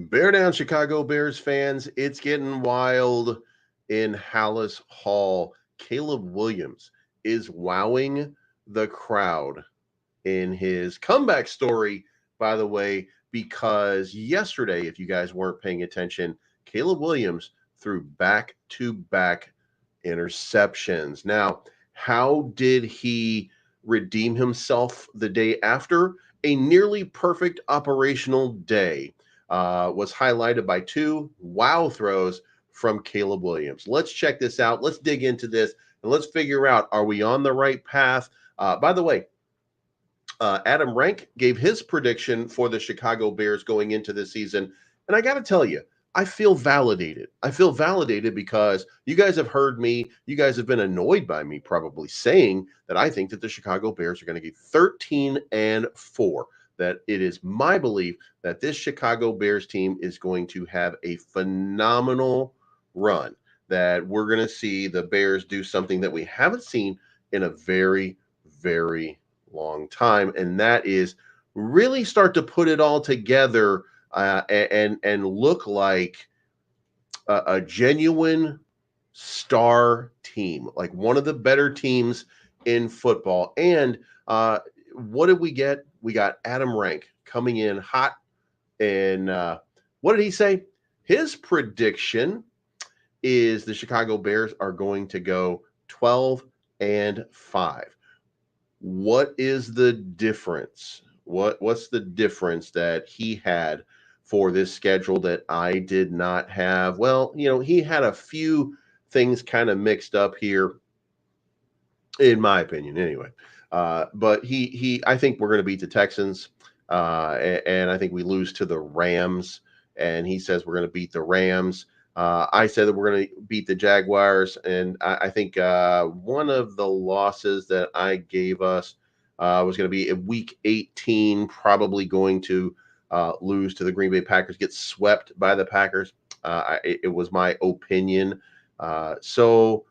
Bear down, Chicago Bears fans. It's getting wild in Hallis Hall. Caleb Williams is wowing the crowd in his comeback story, by the way, because yesterday, if you guys weren't paying attention, Caleb Williams threw back-to-back interceptions. Now, how did he redeem himself the day after? A nearly perfect operational day was highlighted by two wow throws from Caleb Williams. Let's check this out. Let's dig into this and let's figure out, are we on the right path? By the way, Adam Rank gave his prediction for the Chicago Bears going into this season. And I got to tell you, I feel validated. I feel validated because you guys have heard me. You guys have been annoyed by me probably saying that I think that the Chicago Bears are going to get 13-4. That it is my belief that this Chicago Bears team is going to have a phenomenal run, that we're going to see the Bears do something that we haven't seen in a very, very long time, and that is really start to put it all together and look like a genuine star team, like one of the better teams in football. And what did we get? We got Adam Rank coming in hot. And what did he say? His prediction is the Chicago Bears are going to go 12-5. What is the difference? What's the difference that he had for this schedule that I did not have? Well, he had a few things kind of mixed up here, in my opinion, anyway. But I think we're going to beat the Texans, and I think we lose to the Rams. And he says we're going to beat the Rams. I said that we're going to beat the Jaguars, and I think one of the losses that I gave us was going to be in Week 18, probably going to lose to the Green Bay Packers, get swept by the Packers. It was my opinion. So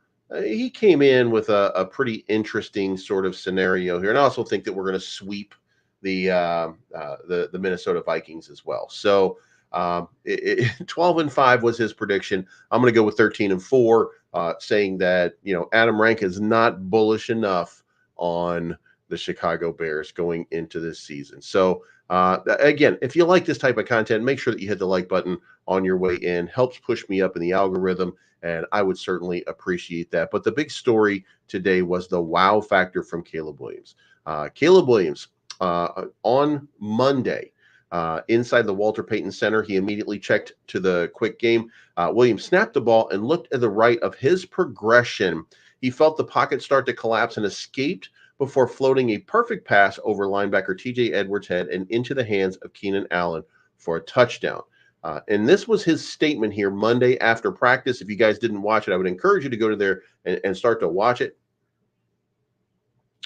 he came in with a pretty interesting sort of scenario here, and I also think that we're going to sweep the Minnesota Vikings as well. So 12-5 was his prediction. I'm going to go with 13-4, saying that Adam Rank is not bullish enough on the Chicago Bears going into this season. So again, if you like this type of content, make sure that you hit the like button on your way in. Helps push me up in the algorithm, and I would certainly appreciate that. But the big story today was the wow factor from Caleb Williams. Caleb Williams on Monday, inside the Walter Payton Center, he immediately checked to the quick game. Williams snapped the ball and looked at the right of his progression. He felt the pocket start to collapse and escaped before floating a perfect pass over linebacker TJ Edwards' head and into the hands of Keenan Allen for a touchdown. And this was his statement here Monday after practice. If you guys didn't watch it, I would encourage you to go to there and start to watch it.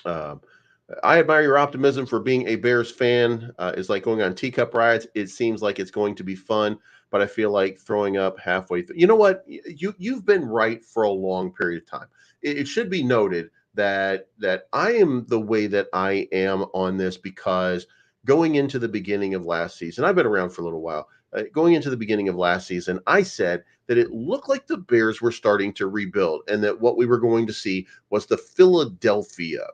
I admire your optimism for being a Bears fan. It's like going on teacup rides. It seems like it's going to be fun, but I feel like throwing up halfway through. You know what? You've been right for a long period of time. It should be noted that I am the way that I am on this because going into the beginning of last season, I've been around for a little while. Going into the beginning of last season, I said that it looked like the Bears were starting to rebuild and that what we were going to see was the Philadelphia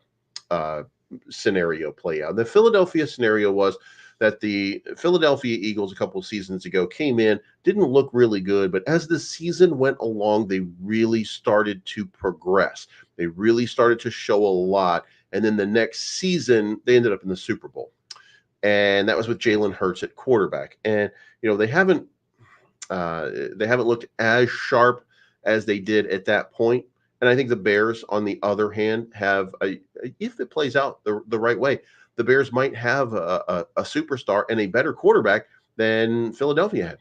scenario play out. The Philadelphia scenario was that the Philadelphia Eagles a couple of seasons ago came in, didn't look really good, but as the season went along, they really started to progress. They really started to show a lot. And then the next season, they ended up in the Super Bowl. And that was with Jalen Hurts at quarterback. And, they haven't looked as sharp as they did at that point. And I think the Bears, on the other hand, have if it plays out the right way, the Bears might have a superstar and a better quarterback than Philadelphia had.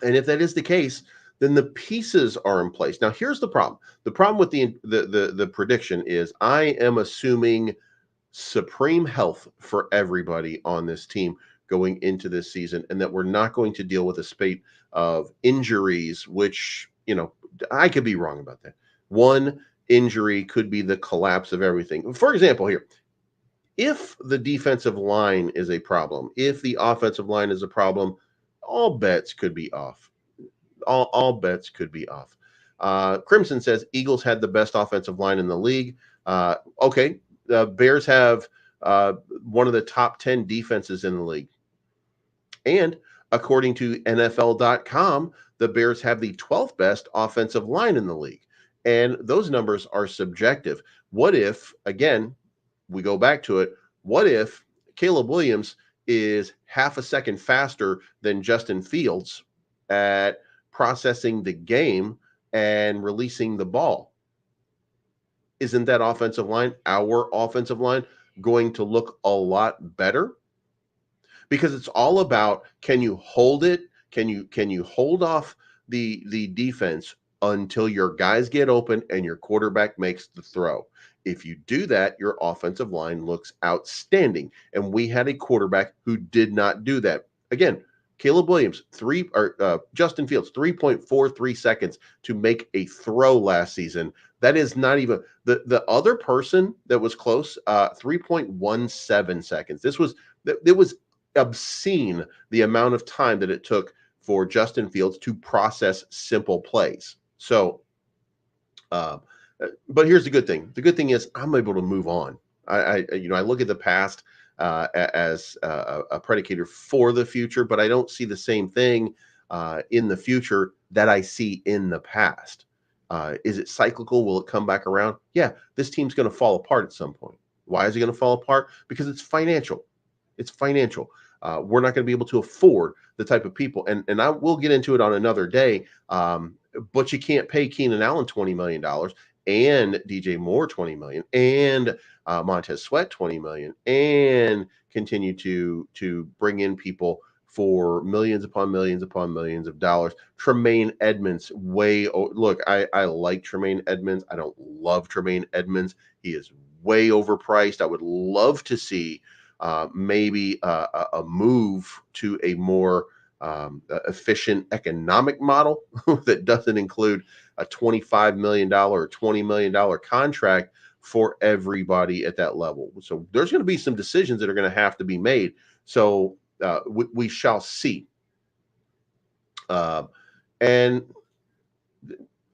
And if that is the case, then the pieces are in place. Now, here's the problem. The problem with the prediction is I am assuming supreme health for everybody on this team going into this season, and that we're not going to deal with a spate of injuries, which, I could be wrong about that. One injury could be the collapse of everything. For example, here, if the defensive line is a problem, if the offensive line is a problem, all bets could be off. All bets could be off. Crimson says Eagles had the best offensive line in the league. Okay, the Bears have one of the top 10 defenses in the league. And according to NFL.com, the Bears have the 12th best offensive line in the league. And those numbers are subjective. What if, again, we go back to it, what if Caleb Williams is half a second faster than Justin Fields at processing the game and releasing the ball? Isn't that offensive line, our offensive line, going to look a lot better? Because it's all about, can you hold it? Can you hold off the defense until your guys get open and your quarterback makes the throw? If you do that, your offensive line looks outstanding. And we had a quarterback who did not do that. Again, Caleb Williams, Justin Fields, 3.43 seconds to make a throw last season. That is not even the other person that was close, 3.17 seconds. It was obscene the amount of time that it took for Justin Fields to process simple plays. So, but here's the good thing. The good thing is I'm able to move on. I look at the past as a predicator for the future, but I don't see the same thing in the future that I see in the past. Is it cyclical? Will it come back around? Yeah, this team's going to fall apart at some point. Why is it going to fall apart? Because it's financial. It's financial. We're not going to be able to afford the type of people, and I will get into it on another day. But you can't pay Keenan Allen $20 million and DJ Moore $20 million and Montez Sweat $20 million and continue to bring in people for millions upon millions upon millions of dollars. Tremaine Edmonds, look, I like Tremaine Edmonds. I don't love Tremaine Edmonds. He is way overpriced. I would love to see maybe a move to a more efficient economic model that doesn't include a $25 million or $20 million contract for everybody at that level. So there's going to be some decisions that are going to have to be made. So we shall see. And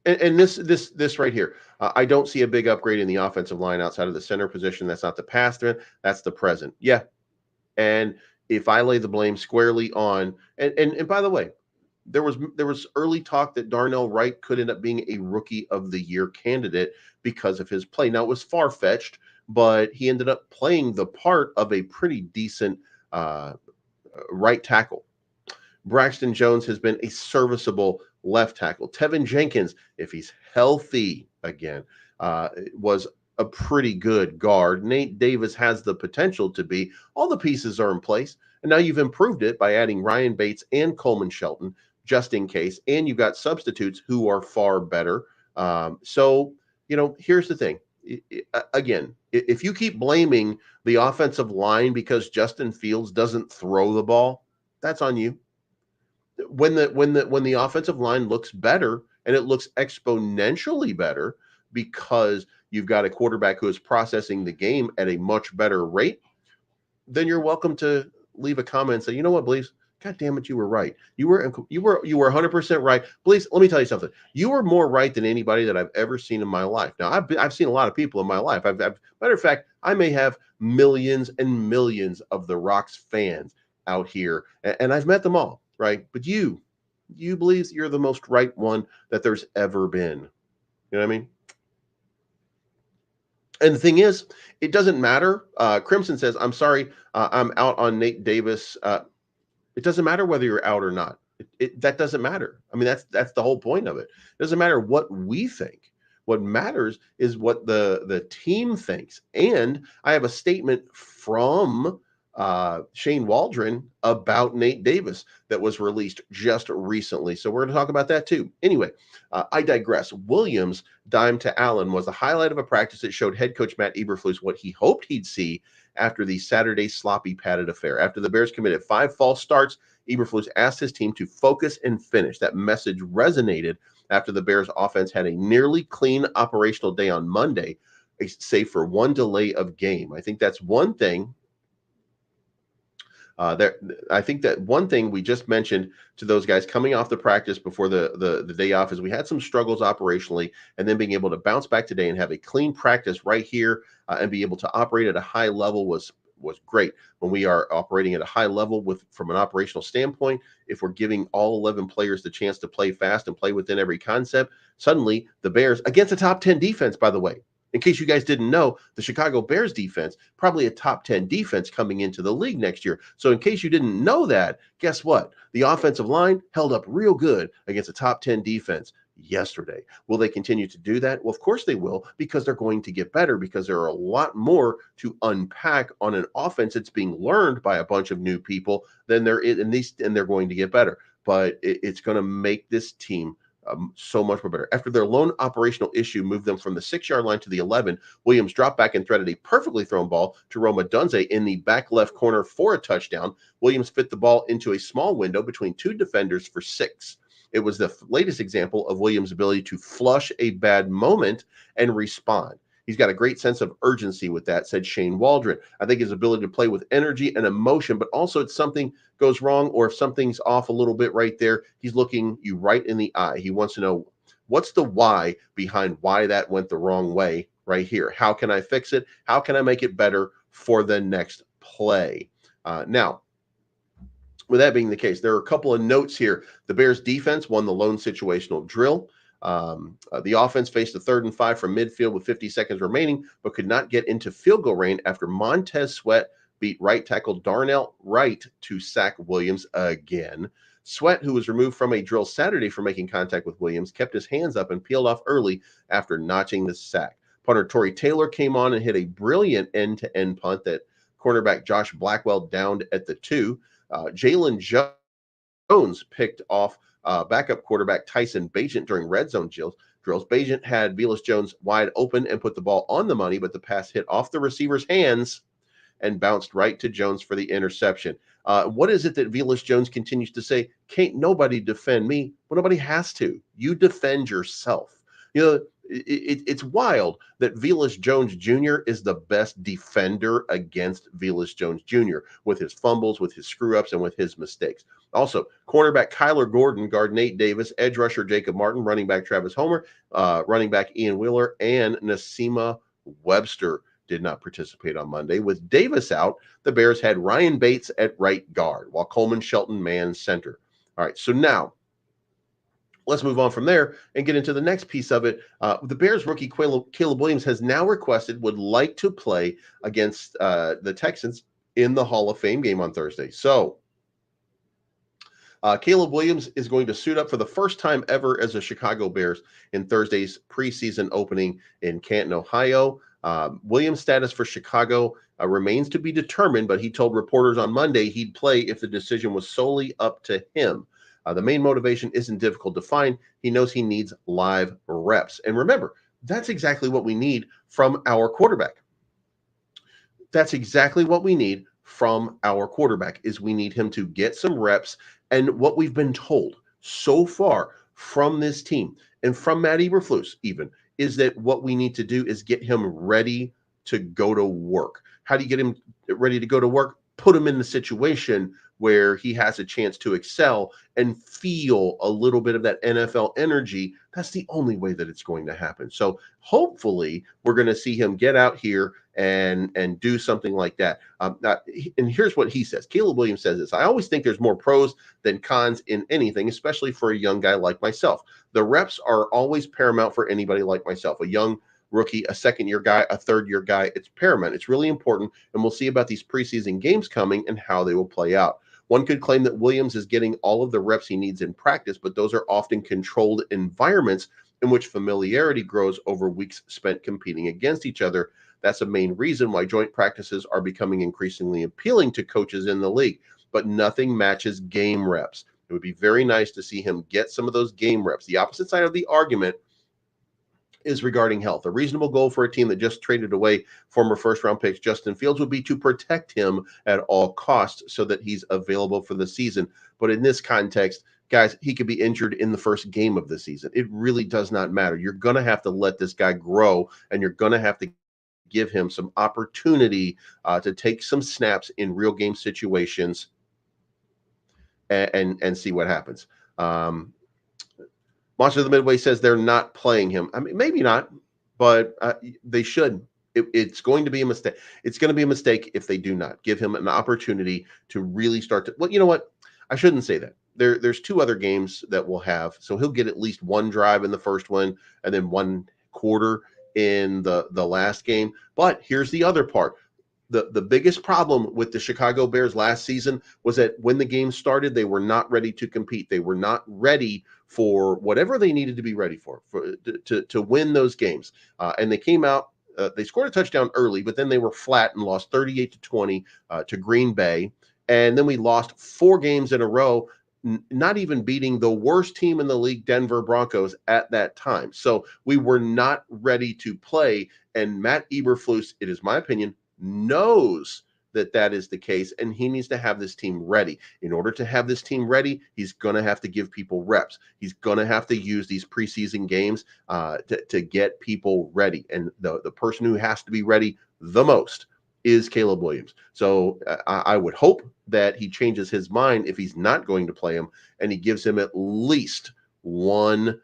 this right here, I don't see a big upgrade in the offensive line outside of the center position. That's not the past, that's the present. Yeah. And if I lay the blame squarely on, and by the way, there was early talk that Darnell Wright could end up being a rookie of the year candidate because of his play. Now, it was far-fetched, but he ended up playing the part of a pretty decent right tackle. Braxton Jones has been a serviceable left tackle. Tevin Jenkins, if he's healthy again, was a pretty good guard. Nate Davis has the potential to be. All the pieces are in place, and now you've improved it by adding Ryan Bates and Coleman Shelton just in case, and you've got substitutes who are far better. So, here's the thing. Again, if you keep blaming the offensive line because Justin Fields doesn't throw the ball, that's on you. When the offensive line looks better, and it looks exponentially better because you've got a quarterback who is processing the game at a much better rate, then you're welcome to leave a comment and say, you know what, Bleeves? God damn it, you were right. You were 100% right. Bleeves, let me tell you something. You were more right than anybody that I've ever seen in my life. Now, I've seen a lot of people in my life. Matter of fact, I may have millions and millions of the Rocks fans out here, and I've met them all, right? But you Bleeves, you're the most right one that there's ever been. You know what I mean? And the thing is, it doesn't matter. Crimson says, I'm sorry, I'm out on Nate Davis. It doesn't matter whether you're out or not. That doesn't matter. I mean, that's the whole point of it. It doesn't matter what we think. What matters is what the team thinks. And I have a statement from Shane Waldron about Nate Davis that was released just recently. So we're going to talk about that too. Anyway, I digress. Williams' dime to Allen was the highlight of a practice that showed head coach Matt Eberflus what he hoped he'd see after the Saturday sloppy padded affair. After the Bears committed 5 false starts, Eberflus asked his team to focus and finish. That message resonated after the Bears offense had a nearly clean operational day on Monday, save for one delay of game. I think that's one thing There, I think that one thing we just mentioned to those guys coming off the practice before the day off is we had some struggles operationally, and then being able to bounce back today and have a clean practice right here and be able to operate at a high level was great. When we are operating at a high level with from an operational standpoint, if we're giving all 11 players the chance to play fast and play within every concept, suddenly the Bears against a top 10 defense, by the way. In case you guys didn't know, the Chicago Bears defense, probably a top 10 defense coming into the league next year. So in case you didn't know that, guess what? The offensive line held up real good against a top 10 defense yesterday. Will they continue to do that? Well, of course they will, because they're going to get better, because there are a lot more to unpack on an offense that's being learned by a bunch of new people than there is, and they're going to get better. But it's going to make this team so much more better. After their lone operational issue moved them from the 6-yard line to the 11, Williams dropped back and threaded a perfectly thrown ball to Roma Dunze in the back left corner for a touchdown. Williams fit the ball into a small window between two defenders for 6. It was the latest example of Williams' ability to flush a bad moment and respond. He's got a great sense of urgency with that, said Shane Waldron. I think his ability to play with energy and emotion, but also it's something goes wrong or if something's off a little bit right there, he's looking you right in the eye. He wants to know what's the why behind why that went the wrong way right here. How can I fix it? How can I make it better for the next play? Now, with that being the case, there are a couple of notes here. The Bears defense won the lone situational drill. The offense faced a 3rd and 5 from midfield with 50 seconds remaining, but could not get into field goal range after Montez Sweat beat right tackle Darnell Wright to sack Williams again. Sweat, who was removed from a drill Saturday for making contact with Williams, kept his hands up and peeled off early after notching the sack. Punter Torrey Taylor came on and hit a brilliant end-to-end punt that cornerback Josh Blackwell downed at the 2. Jalen Jones picked off backup quarterback Tyson Bagent during red zone drills. Bagent had Velus Jones wide open and put the ball on the money, but the pass hit off the receiver's hands and bounced right to Jones for the interception. What is it that Velus Jones continues to say? Can't nobody defend me? Well, nobody has to. You defend yourself. You know, it's wild that Velus Jones Jr. is the best defender against Velus Jones Jr. with his fumbles, with his screw-ups, and with his mistakes. Also, cornerback Kyler Gordon, guard Nate Davis, edge rusher Jacob Martin, running back Travis Homer, running back Ian Wheeler, and Nasima Webster did not participate on Monday. With Davis out, the Bears had Ryan Bates at right guard, while Coleman Shelton manned center. All right, so now let's move on from there and get into the next piece of it. The Bears rookie Caleb Williams has now requested, would like to play against the Texans in the Hall of Fame game on Thursday. So Caleb Williams is going to suit up for the first time ever as a Chicago Bears in Thursday's preseason opening in Canton, Ohio. Williams' status for Chicago remains to be determined, but he told reporters on Monday he'd play if the decision was solely up to him. The main motivation isn't difficult to find. He knows he needs live reps. And remember, that's exactly what we need from our quarterback. That's exactly what we need from our quarterback is we need him to get some reps. And what we've been told so far from this team and from Matt Eberflus even is that what we need to do is get him ready to go to work. How do you get him ready to go to work? Put him in the situation where he has a chance to excel and feel a little bit of that NFL energy. That's the only way that it's going to happen. So hopefully we're going to see him get out here and do something like that. And here's what he says. Caleb Williams says this: I always think there's more pros than cons in anything, especially for a young guy like myself. The reps are always paramount for anybody like myself, a young rookie, a second-year guy, a third-year guy. It's paramount. It's really important, and we'll see about these preseason games coming and how they will play out. One could claim that Williams is getting all of the reps he needs in practice, but those are often controlled environments in which familiarity grows over weeks spent competing against each other. That's a main reason why joint practices are becoming increasingly appealing to coaches in the league, but nothing matches game reps. It would be very nice to see him get some of those game reps. The opposite side of the argument is regarding health. A reasonable goal for a team that just traded away former first-round picks Justin Fields would be to protect him at all costs so that he's available for the season. But in this context, guys, he could be injured in the first game of the season. It really does not matter. You're going to have to let this guy grow, and you're going to have to give him some opportunity to take some snaps in real game situations and see what happens. Monster of the Midway says they're not playing him. I mean, maybe not, but they should. It's going to be a mistake. It's going to be a mistake if they do not give him an opportunity to really start to. Well, you know what? I shouldn't say that. There's two other games that we'll have, so he'll get at least one drive in the first one, and then one quarter in the last game. But here's the other part. The biggest problem with the Chicago Bears last season was that when the game started, they were not ready to compete. They were not ready for whatever they needed to be ready for to win those games. And they came out, they scored a touchdown early, but then they were flat and lost 38-20 to Green Bay. And then we lost 4 games in a row, not even beating the worst team in the league, Denver Broncos, at that time. So we were not ready to play. And Matt Eberflus, it is my opinion, knows that is the case, and he needs to have this team ready. In order to have this team ready, he's going to have to give people reps. He's going to have to use these preseason games to get people ready. And the person who has to be ready the most is Caleb Williams. So I would hope that he changes his mind if he's not going to play him, and he gives him at least one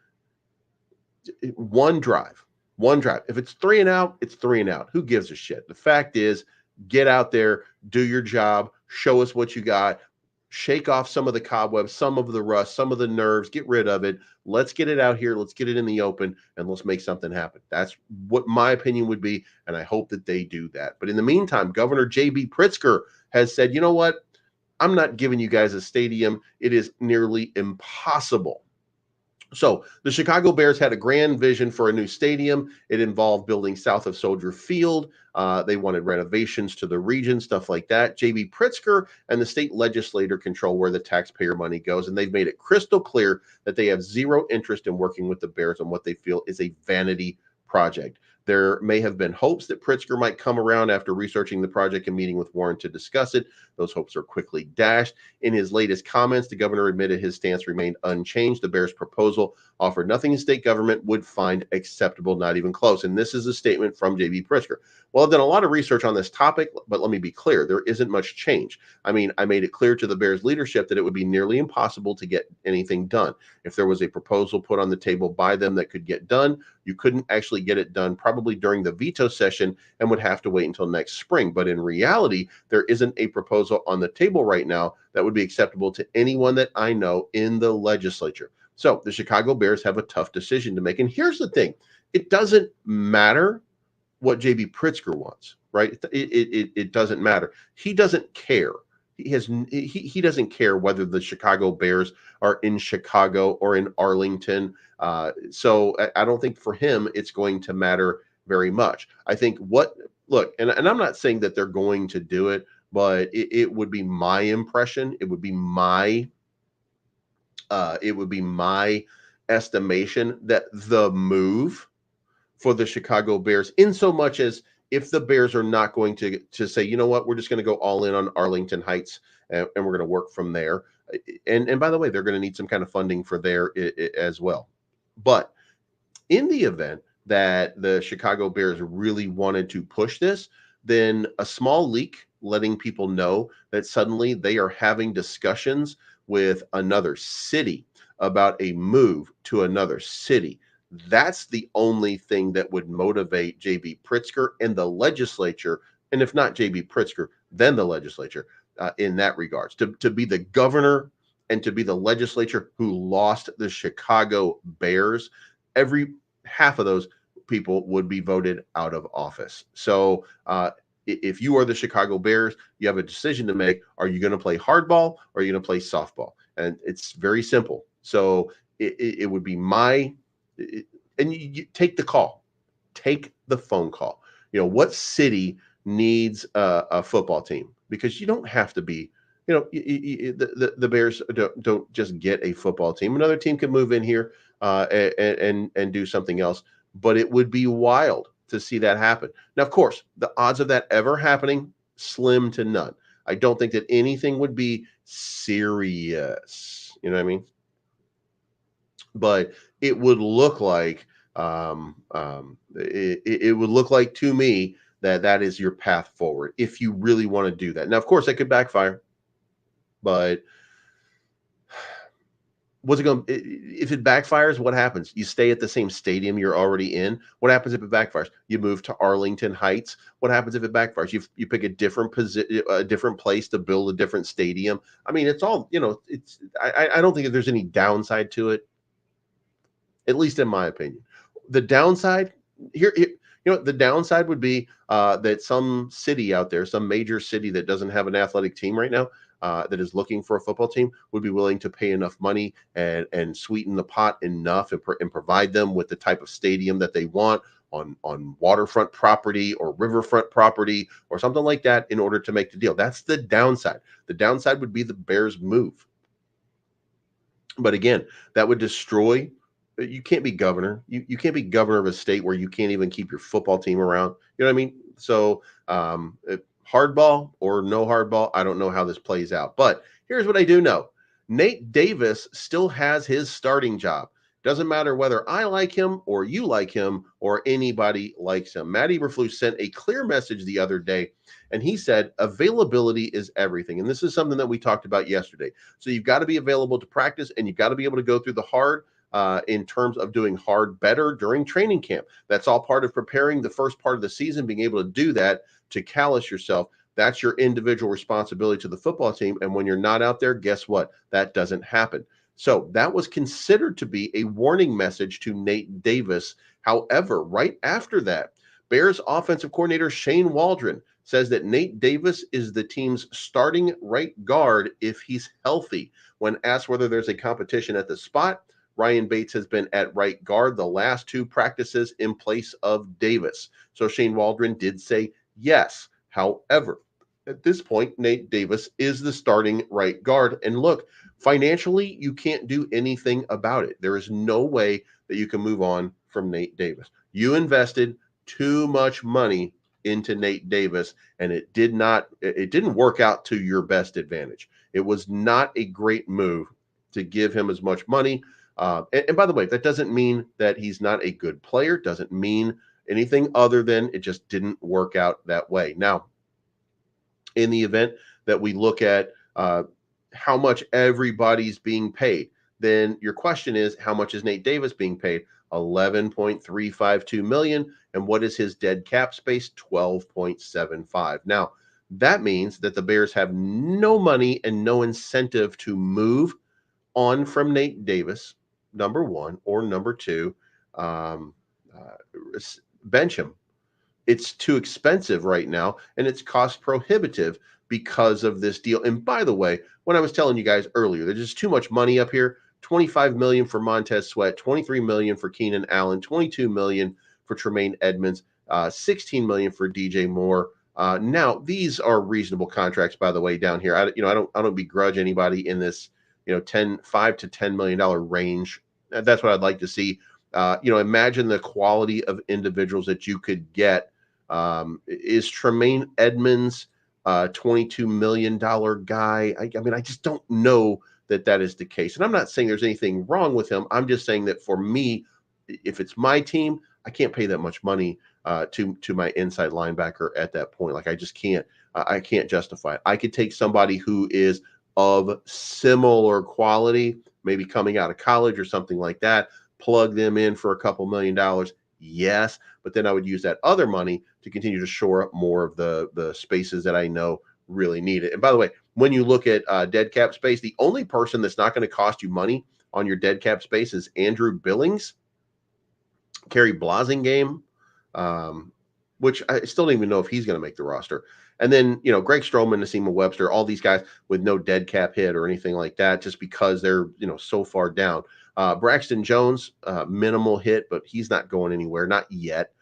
drive. One drive. If it's 3 and out, it's 3 and out. Who gives a shit? The fact is, get out there, do your job, show us what you got, shake off some of the cobwebs, some of the rust, some of the nerves, get rid of it. Let's get it out here. Let's get it in the open, and let's make something happen. That's what my opinion would be, and I hope that they do that. But in the meantime, Governor J.B. Pritzker has said, you know what? I'm not giving you guys a stadium. It is nearly impossible. So the Chicago Bears had a grand vision for a new stadium. It involved building south of Soldier Field. They wanted renovations to the region, stuff like that. J.B. Pritzker and the state legislature control where the taxpayer money goes, and they've made it crystal clear that they have zero interest in working with the Bears on what they feel is a vanity project. There may have been hopes that Pritzker might come around after researching the project and meeting with Warren to discuss it. Those hopes are quickly dashed. In his latest comments, the governor admitted his stance remained unchanged. The Bears' proposal offered nothing the state government would find acceptable, not even close. And this is a statement from J.B. Pritzker. Well, I've done a lot of research on this topic, but let me be clear. There isn't much change. I mean, I made it clear to the Bears leadership that it would be nearly impossible to get anything done. If there was a proposal put on the table by them that could get done, you couldn't actually get it done probably during the veto session and would have to wait until next spring. But in reality, there isn't a proposal on the table right now that would be acceptable to anyone that I know in the legislature. So the Chicago Bears have a tough decision to make. And here's the thing. It doesn't matter what J.B. Pritzker wants, right? It doesn't matter. He doesn't care. He doesn't care whether the Chicago Bears are in Chicago or in Arlington. So I don't think for him it's going to matter very much. I think and I'm not saying that they're going to do it, but it would be my impression. It would be my estimation that the move for the Chicago Bears, in so much as if the Bears are not going to say, you know what, we're just going to go all in on Arlington Heights and we're going to work from there. And by the way, they're going to need some kind of funding for there as well. But in the event that the Chicago Bears really wanted to push this, then a small leak letting people know that suddenly they are having discussions with another city about a move to another city. That's the only thing that would motivate J.B. Pritzker and the legislature, and if not J.B. Pritzker, then the legislature in that regards, to be the governor and to be the legislature who lost the Chicago Bears. Every half of those people would be voted out of office. So if you are the Chicago Bears, you have a decision to make. Are you going to play hardball or are you going to play softball? And it's very simple. So it would be and you take the call, take the phone call. What city needs a football team? Because you don't have to be, the Bears don't just get a football team. Another team can move in here and do something else, but it would be wild to see that happen. Now, of course, the odds of that ever happening, slim to none. I don't think that anything would be serious. You know what I mean? But it would look like it would look like to me that is your path forward if you really want to do that. Now, of course, that could backfire, but what's it going? If it backfires, what happens? You stay at the same stadium you're already in. What happens if it backfires? You move to Arlington Heights. What happens if it backfires? You pick a different position, a different place to build a different stadium. I mean, it's all, It's I don't think that there's any downside to it, at least in my opinion. The downside the downside would be that some city out there, some major city that doesn't have an athletic team right now, that is looking for a football team, would be willing to pay enough money and sweeten the pot enough and provide them with the type of stadium that they want on waterfront property or riverfront property or something like that in order to make the deal. That's the downside. The downside would be the Bears move. But again, that would destroy. You can't be governor. You can't be governor of a state where you can't even keep your football team around. You know what I mean? So hardball or no hardball, I don't know how this plays out. But here's what I do know. Nate Davis still has his starting job. Doesn't matter whether I like him or you like him or anybody likes him. Matt Eberflus sent a clear message the other day, and he said availability is everything. And this is something that we talked about yesterday. So you've got to be available to practice, and you've got to be able to go through the hard in terms of doing hard better during training camp. That's all part of preparing the first part of the season, being able to do that, to callous yourself. That's your individual responsibility to the football team. And when you're not out there, guess what? That doesn't happen. So that was considered to be a warning message to Nate Davis. However, right after that, Bears offensive coordinator Shane Waldron says that Nate Davis is the team's starting right guard if he's healthy. When asked whether there's a competition at the spot, Ryan Bates has been at right guard the last two practices in place of Davis. So Shane Waldron did say yes. However, at this point, Nate Davis is the starting right guard. And look, financially, you can't do anything about it. There is no way that you can move on from Nate Davis. You invested too much money into Nate Davis, and it didn't work out to your best advantage. It was not a great move to give him as much money. And by the way, that doesn't mean that he's not a good player, doesn't mean anything other than it just didn't work out that way. Now, in the event that we look at how much everybody's being paid, then your question is, how much is Nate Davis being paid? $11.352 million. And what is his dead cap space? $12.75. Now, that means that the Bears have no money and no incentive to move on from Nate Davis, number one, or number two, bench him. It's too expensive right now, and it's cost prohibitive because of this deal. And by the way, when I was telling you guys earlier, there's just too much money up here. $25 million for Montez Sweat, $23 million for Keenan Allen, $22 million for Tremaine Edmonds, $16 million for DJ Moore. Now, these are reasonable contracts, by the way, down here. I don't begrudge anybody in this, $5 to $10 million range. That's what I'd like to see. Imagine the quality of individuals that you could get. Is Tremaine Edmonds $22 million guy? I mean, I just don't know that is the case. And I'm not saying there's anything wrong with him. I'm just saying that for me, if it's my team, I can't pay that much money to my inside linebacker at that point. Like, I just can't. I can't justify it. I could take somebody who is of similar quality, maybe coming out of college or something like that, plug them in for a couple $1 million. Yes, but then I would use that other money to continue to shore up more of the spaces that I know really need it. And by the way, when you look at dead cap space, the only person that's not going to cost you money on your dead cap space is Andrew Billings, Kerry Blasingame, which I still don't even know if he's going to make the roster. And then, Greg Stroman, Nasima Webster, all these guys with no dead cap hit or anything like that, just because they're, so far down. Braxton Jones, minimal hit, but he's not going anywhere, not yet.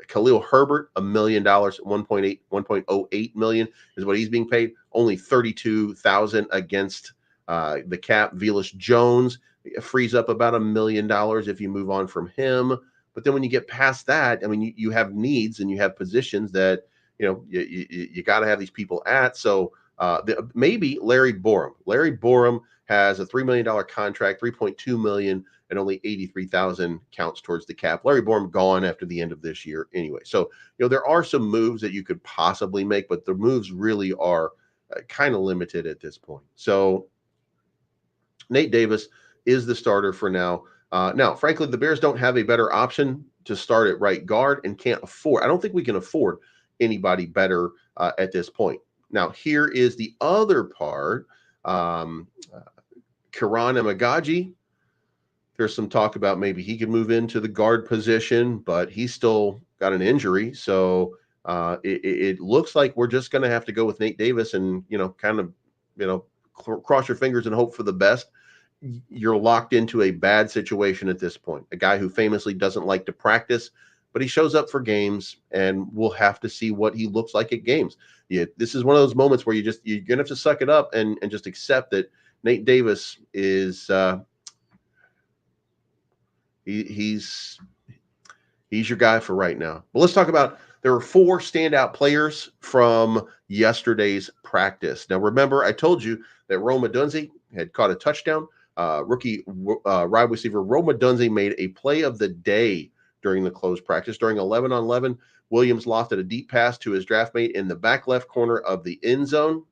Khalil Herbert, $1 million, 1.08 million is what he's being paid. Only 32,000 against the cap. Velus Jones frees up about $1 million if you move on from him. But then when you get past that, I mean, you have needs and you have positions that, you got to have these people at. So maybe Larry Borum. Larry Borum has a $3 million contract, $3.2 million, and only 83,000 counts towards the cap. Larry Borom gone after the end of this year anyway. So, there are some moves that you could possibly make, but the moves really are kind of limited at this point. So Nate Davis is the starter for now. Now, frankly, the Bears don't have a better option to start at right guard and can't afford. I don't think we can afford anybody better at this point. Now, here is the other part. Karan Amagaji, there's some talk about maybe he could move into the guard position, but he's still got an injury. So it looks like we're just going to have to go with Nate Davis and, kind of, cross your fingers and hope for the best. You're locked into a bad situation at this point. A guy who famously doesn't like to practice, but he shows up for games, and we'll have to see what he looks like at games. This is one of those moments where you're going to have to suck it up and just accept that Nate Davis is he's your guy for right now. But let's talk about, there were 4 standout players from yesterday's practice. Now, remember, I told you that Rome Odunze had caught a touchdown. Rookie wide receiver Rome Odunze made a play of the day during the closed practice. During 11-on-11, Williams lofted a deep pass to his draft mate in the back left corner of the end zone.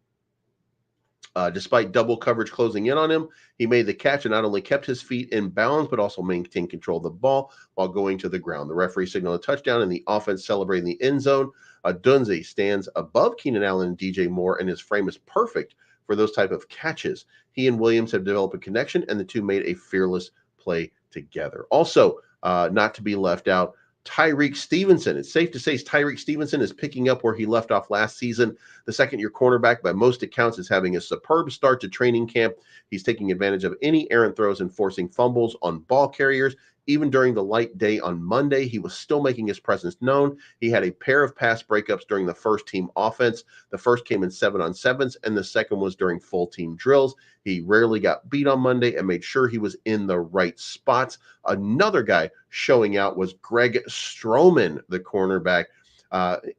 Despite double coverage closing in on him, he made the catch and not only kept his feet in bounds, but also maintained control of the ball while going to the ground. The referee signaled a touchdown, and the offense celebrating the end zone. Dunze stands above Keenan Allen and DJ Moore, and his frame is perfect for those type of catches. He and Williams have developed a connection, and the two made a fearless play together. Also, not to be left out, Tyreek Stevenson. It's safe to say Tyreek Stevenson is picking up where he left off last season. The second-year cornerback, by most accounts, is having a superb start to training camp. He's taking advantage of any errant throws and forcing fumbles on ball carriers. Even during the light day on Monday, he was still making his presence known. He had a pair of pass breakups during the first-team offense. The first came in 7-on-7s, and the second was during full-team drills. He rarely got beat on Monday and made sure he was in the right spots. Another guy showing out was Greg Stroman, the cornerback.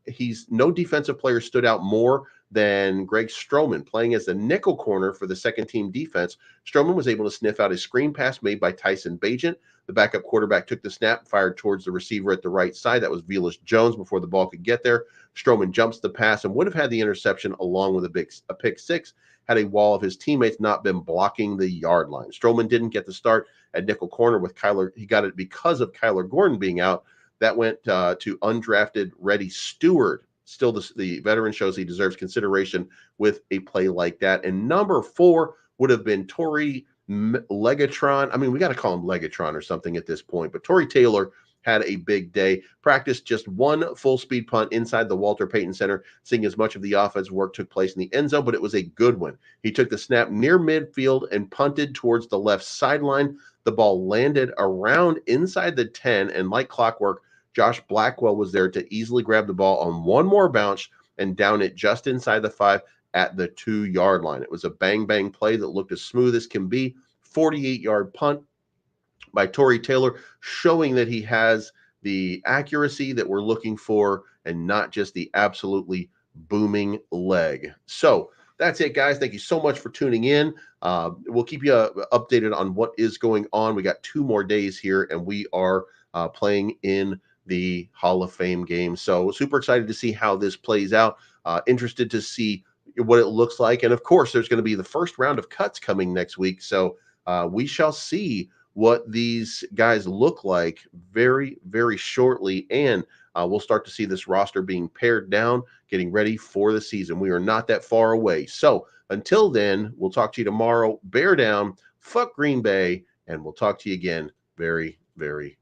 He's no defensive player stood out more than Greg Stroman. Playing as the nickel corner for the second-team defense, Stroman was able to sniff out a screen pass made by Tyson Bagent. The backup quarterback took the snap, fired towards the receiver at the right side. That was Velus Jones before the ball could get there. Stroman jumps the pass and would have had the interception along with a pick six had a wall of his teammates not been blocking the yard line. Stroman didn't get the start at nickel corner with Kyler. He got it because of Kyler Gordon being out. That went to undrafted Reddy Stewart. Still, the veteran shows he deserves consideration with a play like that. And number 4 would have been Torrey Legatron. I mean, we got to call him Legatron or something at this point. But Tory Taylor had a big day. Practiced just one full-speed punt inside the Walter Payton Center, seeing as much of the offensive work took place in the end zone, but it was a good one. He took the snap near midfield and punted towards the left sideline. The ball landed around inside the 10, and like clockwork, Josh Blackwell was there to easily grab the ball on one more bounce and down it just inside the 5 at the 2-yard line. It was a bang-bang play that looked as smooth as can be. 48-yard punt by Tory Taylor, showing that he has the accuracy that we're looking for and not just the absolutely booming leg. So that's it, guys. Thank you so much for tuning in. We'll keep you updated on what is going on. We got 2 more days here, and we are playing in the Hall of Fame game. So super excited to see how this plays out. Interested to see what it looks like. And of course, there's going to be the first round of cuts coming next week. So we shall see what these guys look like very, very shortly. And we'll start to see this roster being pared down, getting ready for the season. We are not that far away. So until then, we'll talk to you tomorrow. Bear down, fuck Green Bay, and we'll talk to you again very, very